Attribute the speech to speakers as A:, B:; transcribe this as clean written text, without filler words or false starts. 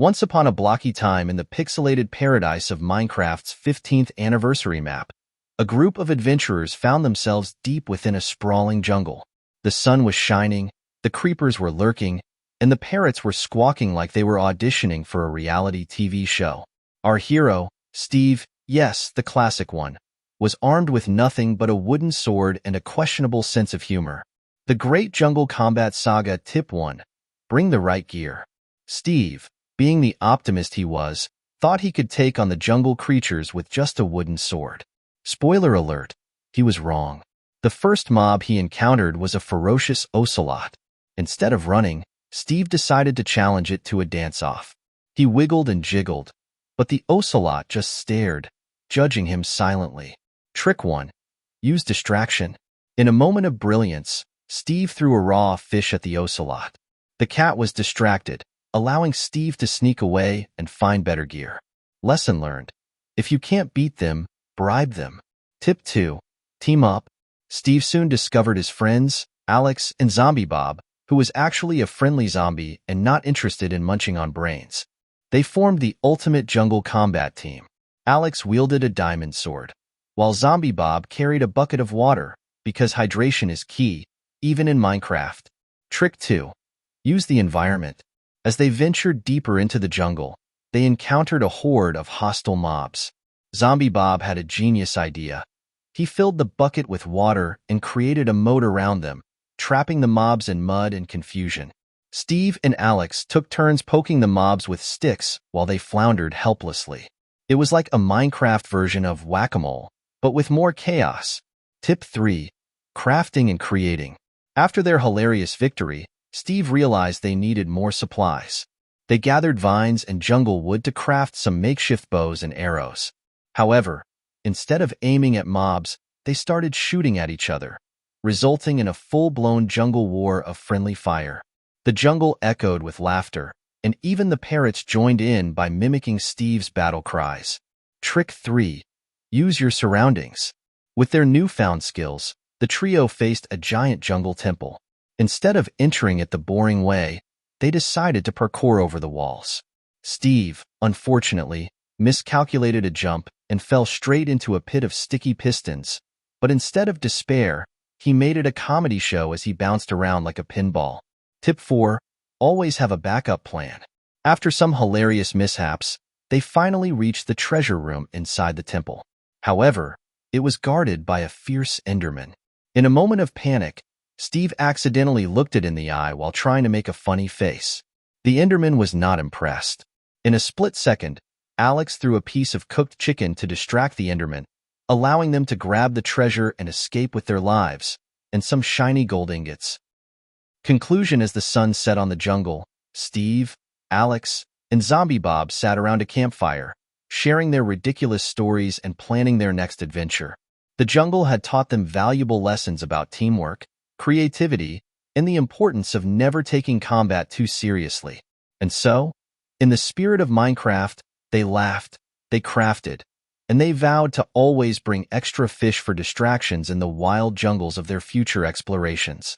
A: Once upon a blocky time in the pixelated paradise of Minecraft's 15th anniversary map, a group of adventurers found themselves deep within a sprawling jungle. The sun was shining, the creepers were lurking, and the parrots were squawking like they were auditioning for a reality TV show. Our hero, Steve, yes, the classic one, was armed with nothing but a wooden sword and a questionable sense of humor. The Great Jungle Combat Saga Tip 1. Bring the right gear. Steve, being the optimist he was, thought he could take on the jungle creatures with just a wooden sword. Spoiler alert, he was wrong. The first mob he encountered was a ferocious ocelot. Instead of running, Steve decided to challenge it to a dance-off. He wiggled and jiggled, but the ocelot just stared, judging him silently. Trick 1. Use distraction. In a moment of brilliance, Steve threw a raw fish at the ocelot. The cat was distracted, allowing Steve to sneak away and find better gear. Lesson learned. If you can't beat them, bribe them. Tip 2. Team up. Steve soon discovered his friends, Alex and Zombie Bob, who was actually a friendly zombie and not interested in munching on brains. They formed the ultimate jungle combat team. Alex wielded a diamond sword, while Zombie Bob carried a bucket of water, because hydration is key, even in Minecraft. Trick 2. Use the environment. As they ventured deeper into the jungle, they encountered a horde of hostile mobs. Zombie Bob had a genius idea. He filled the bucket with water and created a moat around them, trapping the mobs in mud and confusion. Steve and Alex took turns poking the mobs with sticks while they floundered helplessly. It was like a Minecraft version of Whack-A-Mole, but with more chaos. Tip 3. Crafting and creating. After their hilarious victory, Steve realized they needed more supplies. They gathered vines and jungle wood to craft some makeshift bows and arrows. However, instead of aiming at mobs, they started shooting at each other, resulting in a full-blown jungle war of friendly fire. The jungle echoed with laughter, and even the parrots joined in by mimicking Steve's battle cries. Trick 3. Use your surroundings. With their newfound skills, the trio faced a giant jungle temple. Instead of entering it the boring way, they decided to parkour over the walls. Steve, unfortunately, miscalculated a jump and fell straight into a pit of sticky pistons, but instead of despair, he made it a comedy show as he bounced around like a pinball. Tip 4. Always have a backup plan. After some hilarious mishaps, they finally reached the treasure room inside the temple. However, it was guarded by a fierce Enderman. In a moment of panic, Steve accidentally looked it in the eye while trying to make a funny face. The Enderman was not impressed. In a split second, Alex threw a piece of cooked chicken to distract the Enderman, allowing them to grab the treasure and escape with their lives, and some shiny gold ingots. Conclusion: as the sun set on the jungle, Steve, Alex, and Zombie Bob sat around a campfire, sharing their ridiculous stories and planning their next adventure. The jungle had taught them valuable lessons about teamwork, creativity, and the importance of never taking combat too seriously. And so, in the spirit of Minecraft, they laughed, they crafted, and they vowed to always bring extra fish for distractions in the wild jungles of their future explorations.